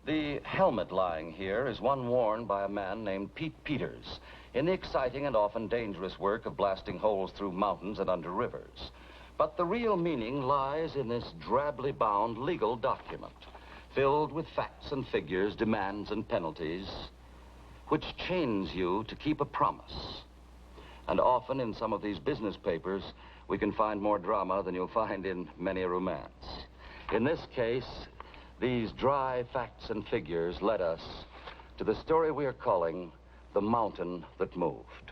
The helmet lying here is one worn by a man named Pete Peters in the exciting and often dangerous work of blasting holes through mountains and under rivers. But the real meaning lies in this drably bound legal document, filled with facts and figures, demands and penalties, which chains you to keep a promise. And often in some of these business papers, we can find more drama than you'll find in many a romance. In this case, these dry facts and figures led us to the story we are calling The Mountain That Moved.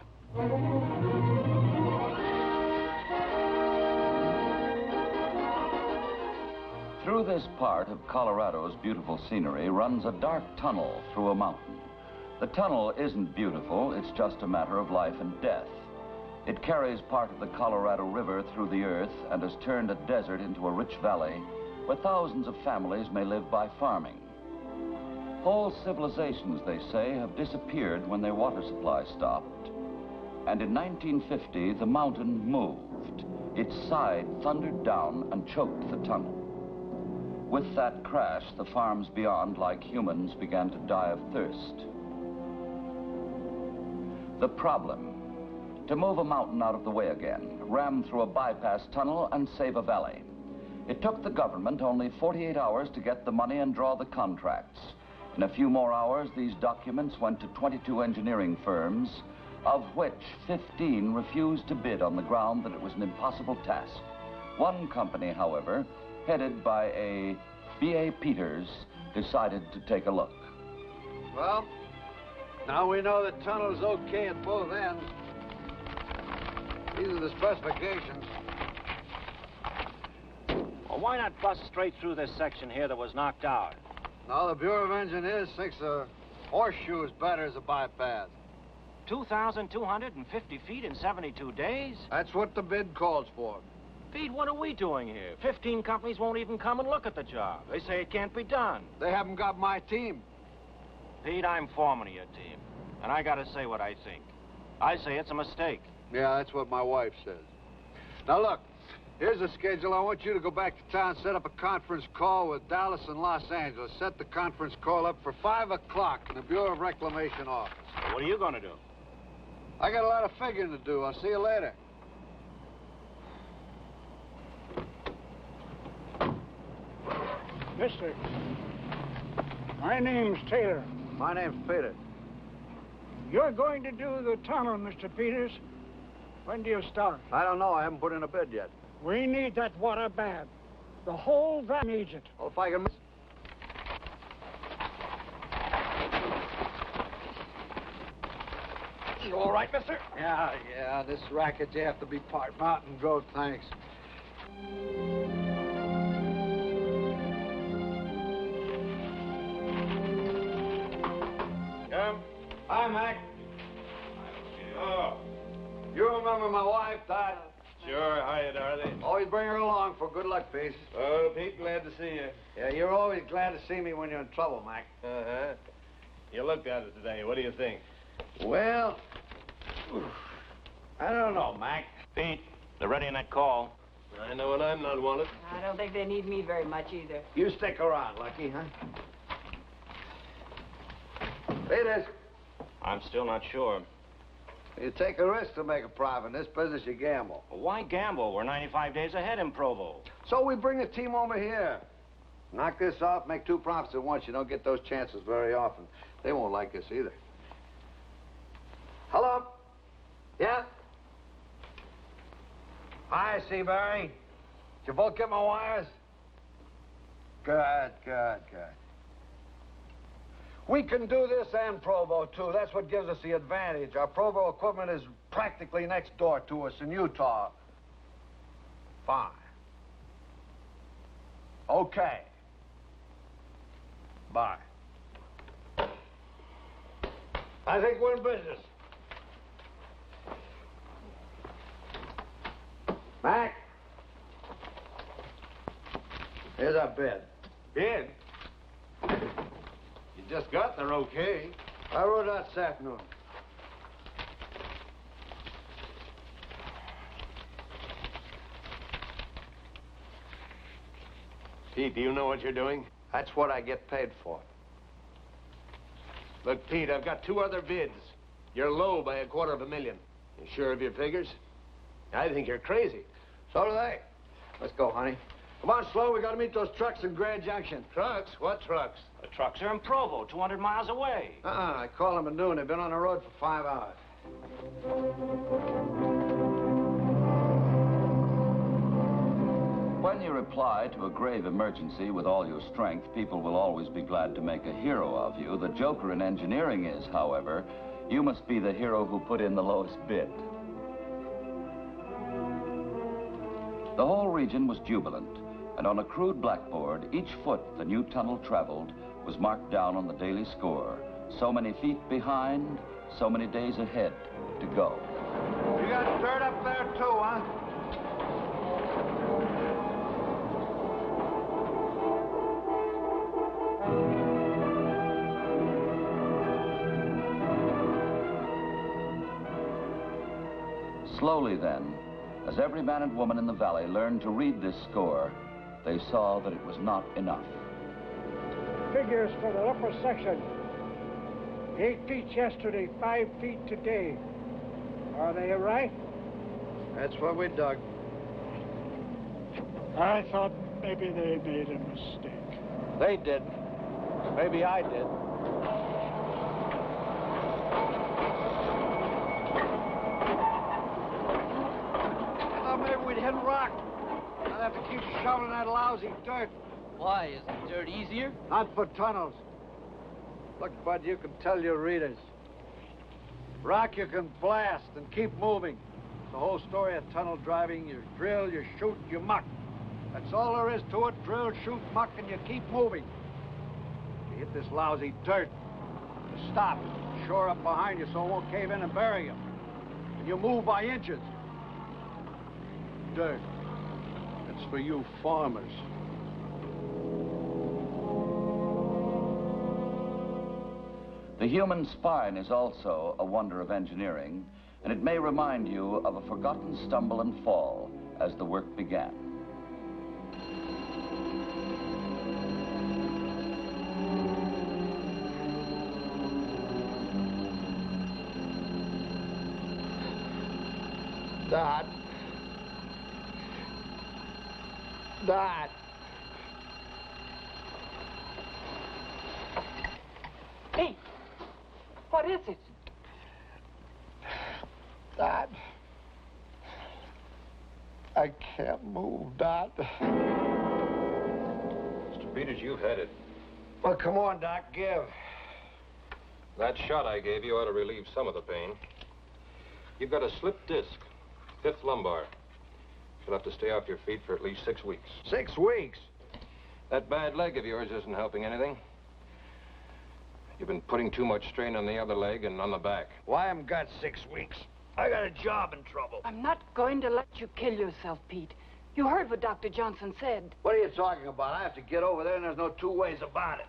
Through this part of Colorado's beautiful scenery runs a dark tunnel through a mountain. The tunnel isn't beautiful, it's just a matter of life and death. It carries part of the Colorado River through the earth and has turned a desert into a rich valley where thousands of families may live by farming. Whole civilizations, they say, have disappeared when their water supply stopped. And in 1950, the mountain moved. Its side thundered down and choked the tunnel. With that crash, the farms beyond, like humans, began to die of thirst. The problem: to move a mountain out of the way again, ram through a bypass tunnel and save a valley. It took the government only 48 hours to get the money and draw the contracts. In a few more hours, these documents went to 22 engineering firms, of which 15 refused to bid on the ground that it was an impossible task. One company, however, headed by a B.A. Peters, decided to take a look. Well, now we know the tunnel's okay at both ends. These are the specifications. Well, why not bust straight through this section here that was knocked out? Now, the Bureau of Engineers thinks a horseshoe is better as a bypass. 2,250 feet in 72 days? That's what the bid calls for. Pete, what are we doing here? 15 companies won't even come and look at the job. They say it can't be done. They haven't got my team. Pete, I'm foreman of your team, and I gotta say what I think. I say it's a mistake. Yeah, that's what my wife says. Now, look, here's the schedule. I want you to go back to town, set up a conference call with Dallas and Los Angeles. Set the conference call up for 5 o'clock in the Bureau of Reclamation office. What are you gonna do? I got a lot of figuring to do. I'll see you later. Mister, my name's Taylor. My name's Peter. You're going to do the tunnel, Mr. Peters. When do you start? I don't know. I haven't put in a bid yet. We need that water bad. The whole valley needs it. Well, if I can... You all right, mister? Yeah, this racket, you have to be part mountain goat, thanks. Hi, Mac. Oh, you remember my wife, Dot? Sure. Hiya, darling. Always bring her along for good luck, Pete. Oh, Pete, glad to see you. Yeah, you're always glad to see me when you're in trouble, Mac. Uh-huh. You looked at it today. What do you think? Well, I don't know, Mac. Pete, they're ready in that call. I know when I'm not wanted. I don't think they need me very much either. You stick around, Lucky, huh? Peters, I'm still not sure. you take a risk to make a profit. In this business, you gamble. Well, why gamble? We're 95 days ahead in Provo. So we bring a team over here. Knock this off, make 2 profits at once. You don't get those chances very often. They won't like us either. Hello? Yeah? Hi, Seabury. Did you both get my wires? Good. We can do this and Provo, too. That's what gives us the advantage. Our Provo equipment is practically next door to us in Utah. Fine. Okay. Bye. I think we're in business. Mac? Here's our bid. Bid? You just got there okay. I wrote out this afternoon. Pete, do you know what you're doing? That's what I get paid for. Look, Pete, I've got 2 other bids. You're low by $250,000. You sure of your figures? I think you're crazy. So do they. Let's go, honey. Come on, Slow. We got to meet those trucks in Grand Junction. Trucks? What trucks? The trucks are in Provo, 200 miles away. I called them at noon. They've been on the road for 5 hours. When you reply to a grave emergency with all your strength, people will always be glad to make a hero of you. The joker in engineering is, however, you must be the hero who put in the lowest bid. The whole region was jubilant, and on a crude blackboard, each foot the new tunnel traveled was marked down on the daily score. So many feet behind, so many days ahead to go. You got dirt up there, too, huh? Slowly then, as every man and woman in the valley learned to read this score, they saw that it was not enough. Figures for the upper section. 8 feet yesterday, 5 feet today. Are they right? That's what we dug. I thought maybe they made a mistake. They did. Maybe I did. I thought maybe we'd hit rock. I'd have to keep shoveling that lousy dirt. Why? Isn't dirt easier? Not for tunnels. Look, Bud, you can tell your readers. Rock you can blast and keep moving. It's the whole story of tunnel driving. You drill, you shoot, you muck. That's all there is to it. Drill, shoot, muck, and you keep moving. You hit this lousy dirt. You stop. Shore up behind you so it won't cave in and bury you. And you move by inches. Dirt. That's for you farmers. The human spine is also a wonder of engineering, and it may remind you of a forgotten stumble and fall as the work began. Dad. Dad. Hey, what is it? Dad. I can't move, Dad. Mr. Peters, you've had it. Well, come on, Doc, give. That shot I gave you ought to relieve some of the pain. You've got a slipped disc, 5th lumbar. You'll have to stay off your feet for at least 6 weeks. 6 weeks? That bad leg of yours isn't helping anything. You've been putting too much strain on the other leg and on the back. Well, I haven't got 6 weeks. I got a job in trouble. I'm not going to let you kill yourself, Pete. You heard what Dr. Johnson said. What are you talking about? I have to get over there, and there's no 2 ways about it.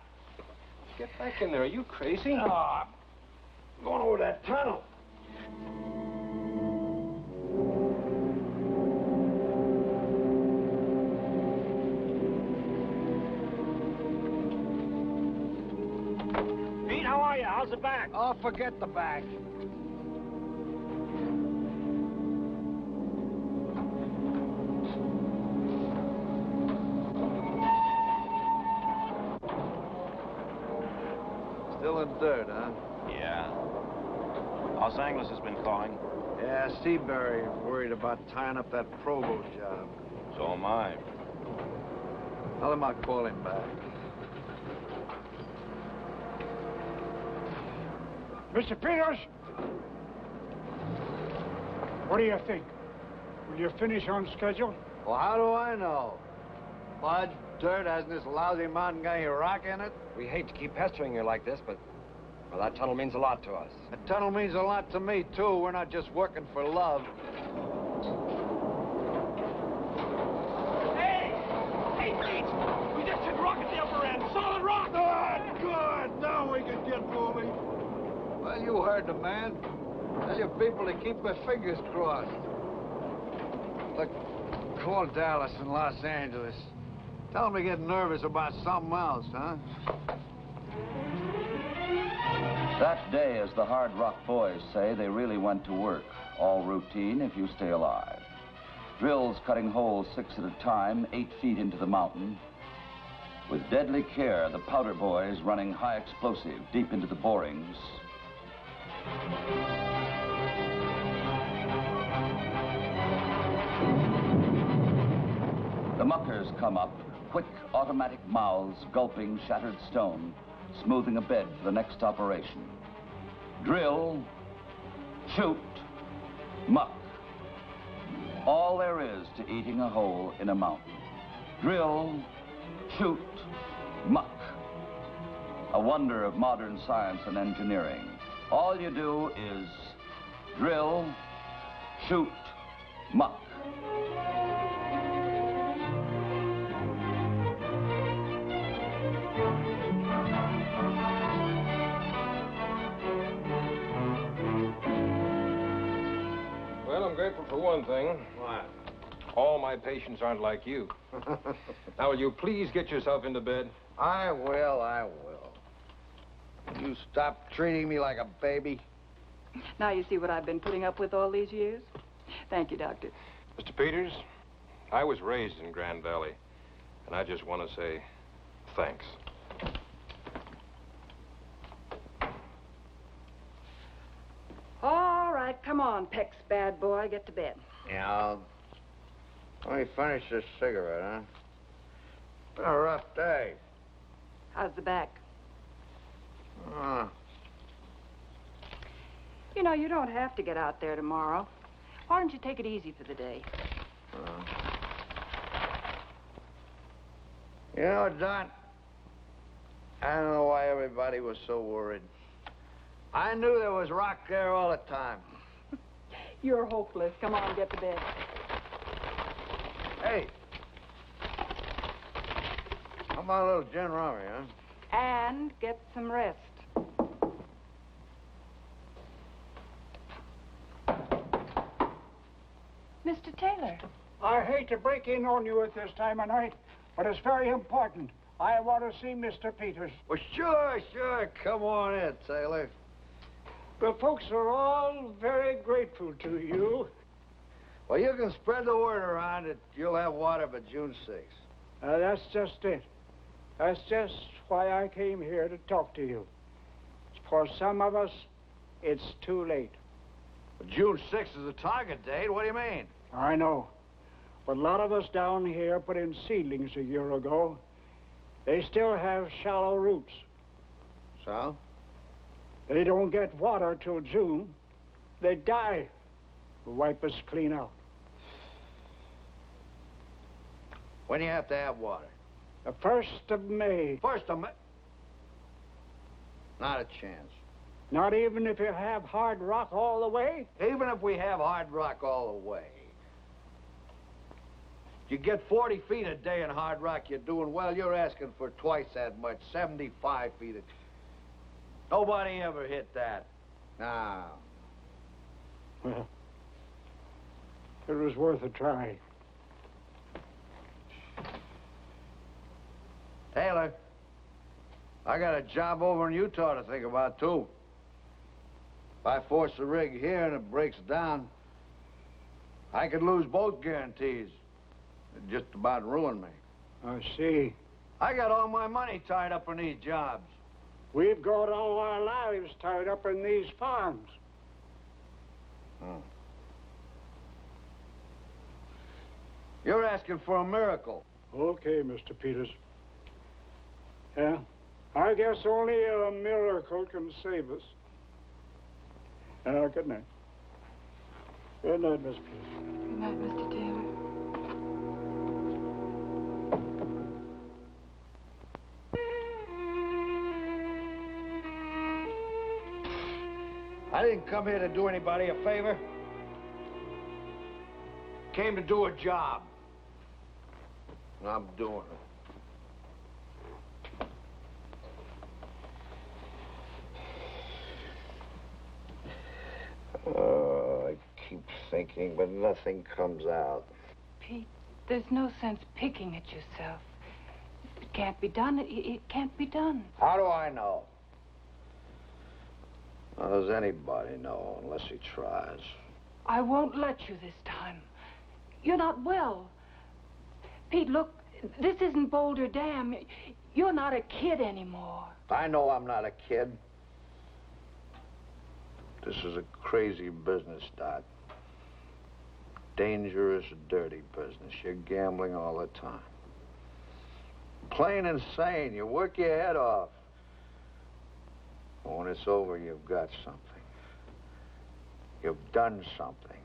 Get back in there. Are you crazy? Oh, I'm going over that tunnel. Pete, how are you? How's the back? Oh, forget the back. Still in dirt, huh? Yeah. Los Angeles has been calling. Yeah, Seabury worried about tying up that Provo job. So am I. Tell him I'll call him back. Mr. Peters? What do you think? Will you finish on schedule? Well, how do I know? Mud, dirt, hasn't this lousy mountain got any rock in it? We hate to keep pestering you like this, but well, that tunnel means a lot to us. The tunnel means a lot to me, too. We're not just working for love. Hey, Pete! We just hit rock at the upper end. Solid rock! Good. Now we can get moving. Well, you heard the man. Tell your people to keep their fingers crossed. Look, call Dallas in Los Angeles. Tell them to get nervous about something else, huh? That day, as the Hard Rock boys say, they really went to work. All routine if you stay alive. Drills cutting holes 6 at a time, 8 feet into the mountain. With deadly care, the powder boys running high explosive deep into the borings. The muckers come up, quick automatic mouths gulping shattered stone, smoothing a bed for the next operation. Drill, shoot, muck. All there is to eating a hole in a mountain. Drill, shoot, muck. A wonder of modern science and engineering. All you do is drill, shoot, muck. Well, I'm grateful for one thing. What? All my patients aren't like you. Now, will you please get yourself into bed? I will. You stop treating me like a baby? Now you see what I've been putting up with all these years? Thank you, Doctor. Mr. Peters, I was raised in Grand Valley, and I just want to say thanks. All right, come on, Peck's bad boy. Get to bed. Yeah. Let me finish this cigarette, huh? Been a rough day. How's the back? Uh, You know, you don't have to get out there tomorrow. Why don't you take it easy for the day? You know, Don, I don't know why everybody was so worried. I knew there was rock there all the time. You're hopeless. Come on, get to bed. Hey. How about a little gin rummy, huh? And get some rest. Mr. Taylor. I hate to break in on you at this time of night, but it's very important. I want to see Mr. Peters. Well, sure. Come on in, Taylor. The folks are all very grateful to you. Well, you can spread the word around that you'll have water by June 6th. That's just it. That's just why I came here to talk to you. For some of us, it's too late. But June 6th is the target date. What do you mean? I know. But a lot of us down here put in seedlings a year ago. They still have shallow roots. So? They don't get water till June. They die. Wipe us clean out. When do you have to have water? The 1st of May. 1st of May? Not a chance. Not even if you have hard rock all the way? Even if we have hard rock all the way. You get 40 feet a day in hard rock, you're doing well. You're asking for twice that much, 75 feet a... Nobody ever hit that. No. Well, it was worth a try. Taylor, I got a job over in Utah to think about, too. If I force the rig here and it breaks down, I could lose both guarantees. It'd just about ruin me. I see. I got all my money tied up in these jobs. We've got all our lives tied up in these farms. You're asking for a miracle. Okay, Mr. Peters. Yeah, I guess only a miracle can save us. Good night. Good night, Miss Peters. Good night, Mr. Taylor. I didn't come here to do anybody a favor. Came to do a job. And I'm doing it. Oh, I keep thinking, but nothing comes out. Pete, there's no sense picking at yourself. It can't be done. It can't be done. How do I know? How does anybody know unless he tries? I won't let you this time. You're not well. Pete, look, this isn't Boulder Dam. You're not a kid anymore. I know I'm not a kid. This is a crazy business, Dot. Dangerous, dirty business. You're gambling all the time. Plain insane. You work your head off. But when it's over, you've got something. You've done something.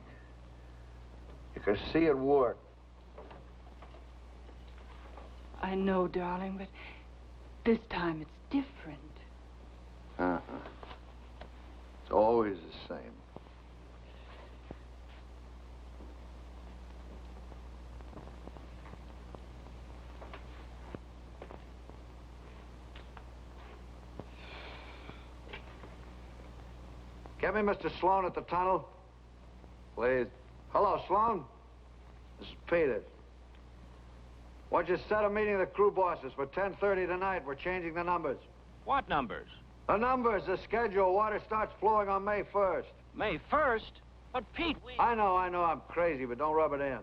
You can see it work. I know, darling, but this time it's different. It's always the same. Get me Mr. Sloan at the tunnel, please. Hello, Sloan. This is Peter. Why'd you set a meeting of the crew bosses for 10:30 tonight? We're changing the numbers. What numbers? The numbers, the schedule. Water starts flowing on May 1st. May 1st? But, Pete, we... I know, I'm crazy, but don't rub it in.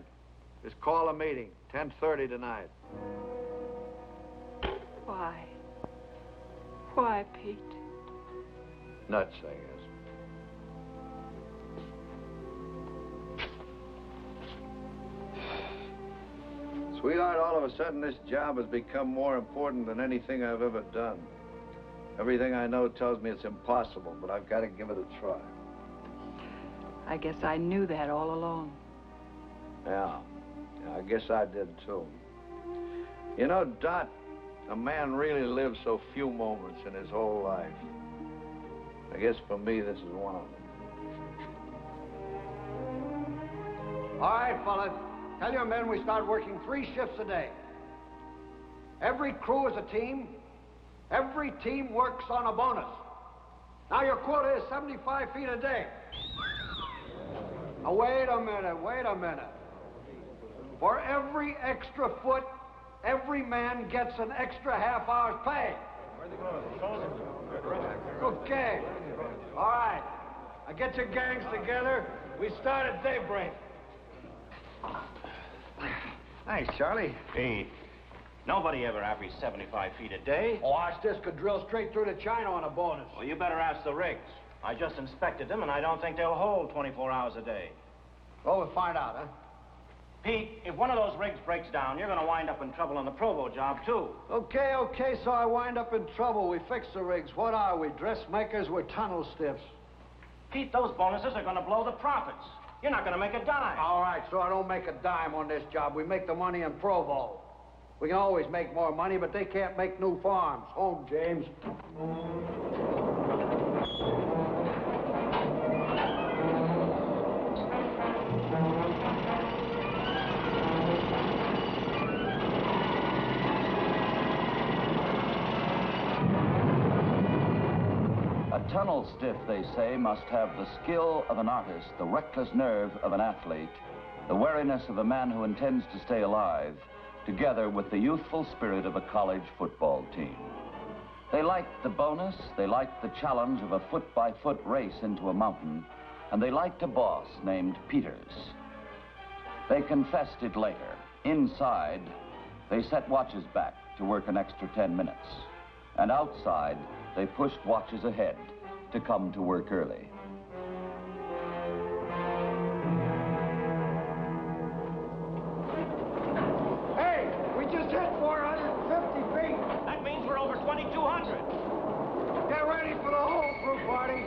Just call a meeting, 10:30 tonight. Why? Why, Pete? Nuts, I guess. Sweetheart, all of a sudden this job has become more important than anything I've ever done. Everything I know tells me it's impossible, but I've got to give it a try. I guess I knew that all along. Yeah, I guess I did too. You know, Dot, a man really lives so few moments in his whole life. I guess for me, this is one of them. All right, fellas. Tell your men we start working 3 shifts a day. Every crew is a team. Every team works on a bonus. Now your quota is 75 feet a day. Now wait a minute. For every extra foot, every man gets an extra half hour's pay. Okay. All right. Now get your gangs together. We start at daybreak. Thanks, Charlie. Pete, nobody ever averaged 75 feet a day. Oh, our stiffs could drill straight through to China on a bonus. Well, you better ask the rigs. I just inspected them, and I don't think they'll hold 24 hours a day. Well, we'll find out, huh? Pete, if one of those rigs breaks down, you're going to wind up in trouble on the Provo job, too. Okay, so I wind up in trouble. We fix the rigs. What are we, dressmakers? We're tunnel stiffs. Pete, those bonuses are going to blow the profits. You're not going to make a dime. All right, so I don't make a dime on this job. We make the money in Provo. We can always make more money, but they can't make new farms. Home, James. A tunnel stiff, they say, must have the skill of an artist, the reckless nerve of an athlete, the wariness of a man who intends to stay alive, together with the youthful spirit of a college football team. They liked the bonus, they liked the challenge of a foot-by-foot race into a mountain, and they liked a boss named Peters. They confessed it later. Inside, they set watches back to work an extra 10 minutes. And outside, they pushed watches ahead to come to work early. Hey, we just hit 450 feet. That means we're over 2,200. Get ready for the whole crew party.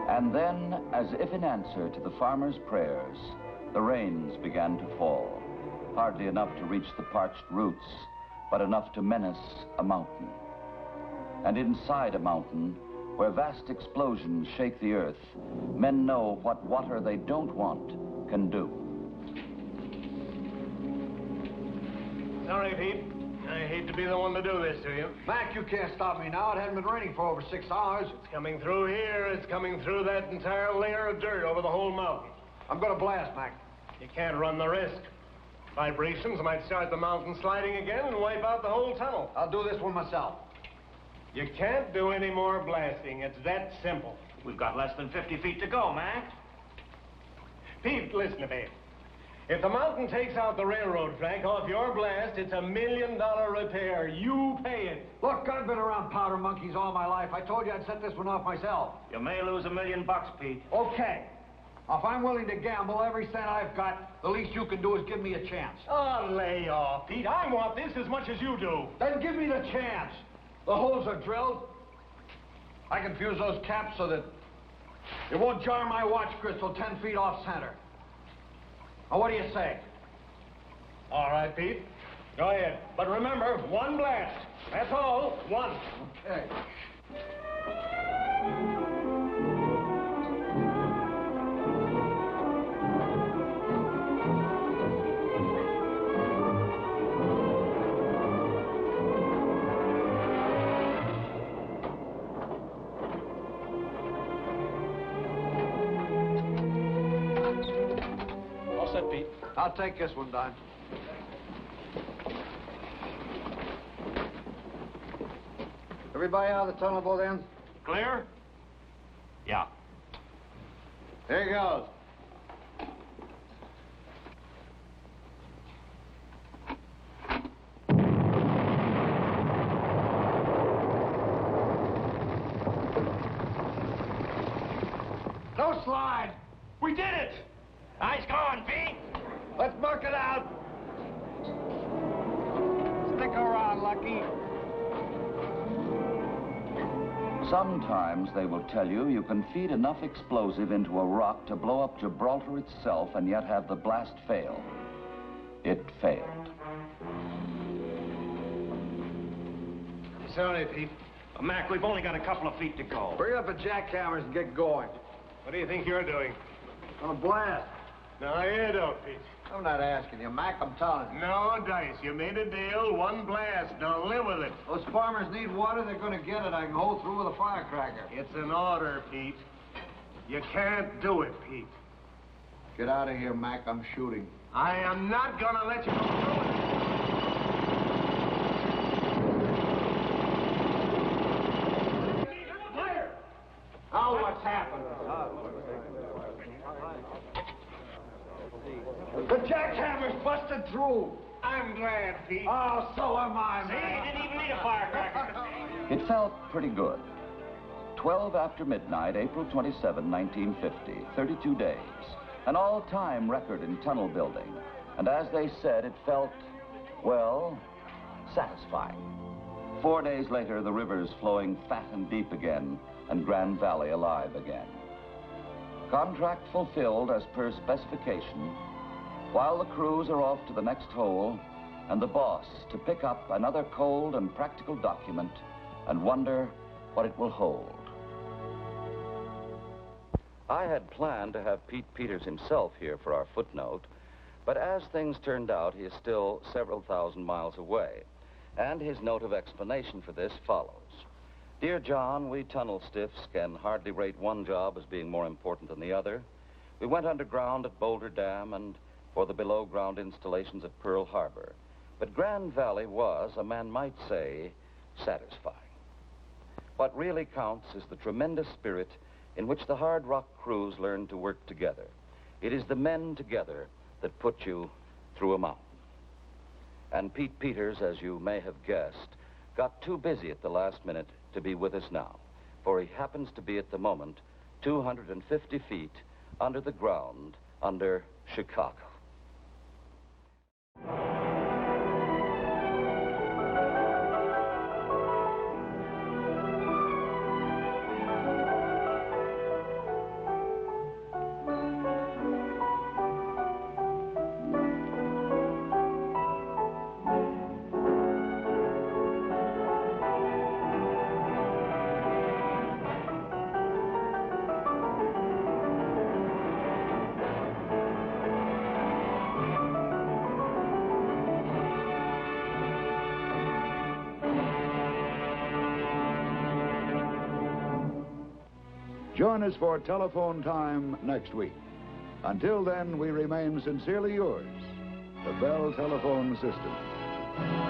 And then, as if in answer to the farmer's prayers, the rains began to fall. Hardly enough to reach the parched roots, but enough to menace a mountain. And inside a mountain, where vast explosions shake the earth, men know what water they don't want can do. Sorry, Pete. I hate to be the one to do this to you. Mac, you can't stop me now. It hasn't been raining for over 6 hours. It's coming through here. It's coming through that entire layer of dirt over the whole mountain. I'm going to blast, Mac. You can't run the risk. Vibrations might start the mountain sliding again and wipe out the whole tunnel. I'll do this one myself. You can't do any more blasting. It's that simple. We've got less than 50 feet to go, Mac. Pete, listen to me. If the mountain takes out the railroad track off your blast, it's $1 million repair. You pay it. Look, I've been around powder monkeys all my life. I told you I'd set this one off myself. You may lose $1 million, Pete. Okay. If I'm willing to gamble every cent I've got, the least you can do is give me a chance. Oh, lay off, Pete. I want this as much as you do. Then give me the chance. The holes are drilled. I can fuse those caps so that it won't jar my watch crystal 10 feet off center. Now, what do you say? All right, Pete. Go ahead. But remember, one blast. That's all. One. Okay. Pete. I'll take this one, Don. Everybody out of the tunnel both ends? Clear? Yeah. Here he goes. No slide. We did it! Nice going, Pete. Let's muck it out. Stick around, Lucky. Sometimes they will tell you you can feed enough explosive into a rock to blow up Gibraltar itself and yet have the blast fail. It failed. Sorry, Pete. Mac, we've only got a couple of feet to go. Bring up the jackhammers and get going. What do you think you're doing? On a blast. No, you don't, Pete. I'm not asking you, Mac. I'm telling you. No dice. You made a deal, one blast. Now live with it. Those farmers need water. They're going to get it. I can hold through with a firecracker. It's an order, Pete. You can't do it, Pete. Get out of here, Mac. I'm shooting. I am not going to let you go through it. Now what's happened? The jackhammer's busted through. I'm glad, Pete. Oh, so am I, See, man. you didn't even need a firecracker. It felt pretty good. 12 after midnight, April 27, 1950, 32 days. An all-time record in tunnel building. And as they said, it felt, well, satisfying. 4 days later, the river's flowing fat and deep again, and Grand Valley alive again. Contract fulfilled as per specification, while the crews are off to the next hole, and the boss to pick up another cold and practical document and wonder what it will hold. I had planned to have Pete Peters himself here for our footnote, but as things turned out, he is still several thousand miles away, and his note of explanation for this follows. Dear John, we tunnel stiffs can hardly rate one job as being more important than the other. We went underground at Boulder Dam and for the below-ground installations at Pearl Harbor. But Grand Valley was, a man might say, satisfying. What really counts is the tremendous spirit in which the hard rock crews learn to work together. It is the men together that put you through a mountain. And Pete Peters, as you may have guessed, got too busy at the last minute to be with us now, for he happens to be at the moment 250 feet under the ground under Chicago. Join us for telephone time next week. Until then, we remain sincerely yours, the Bell Telephone System.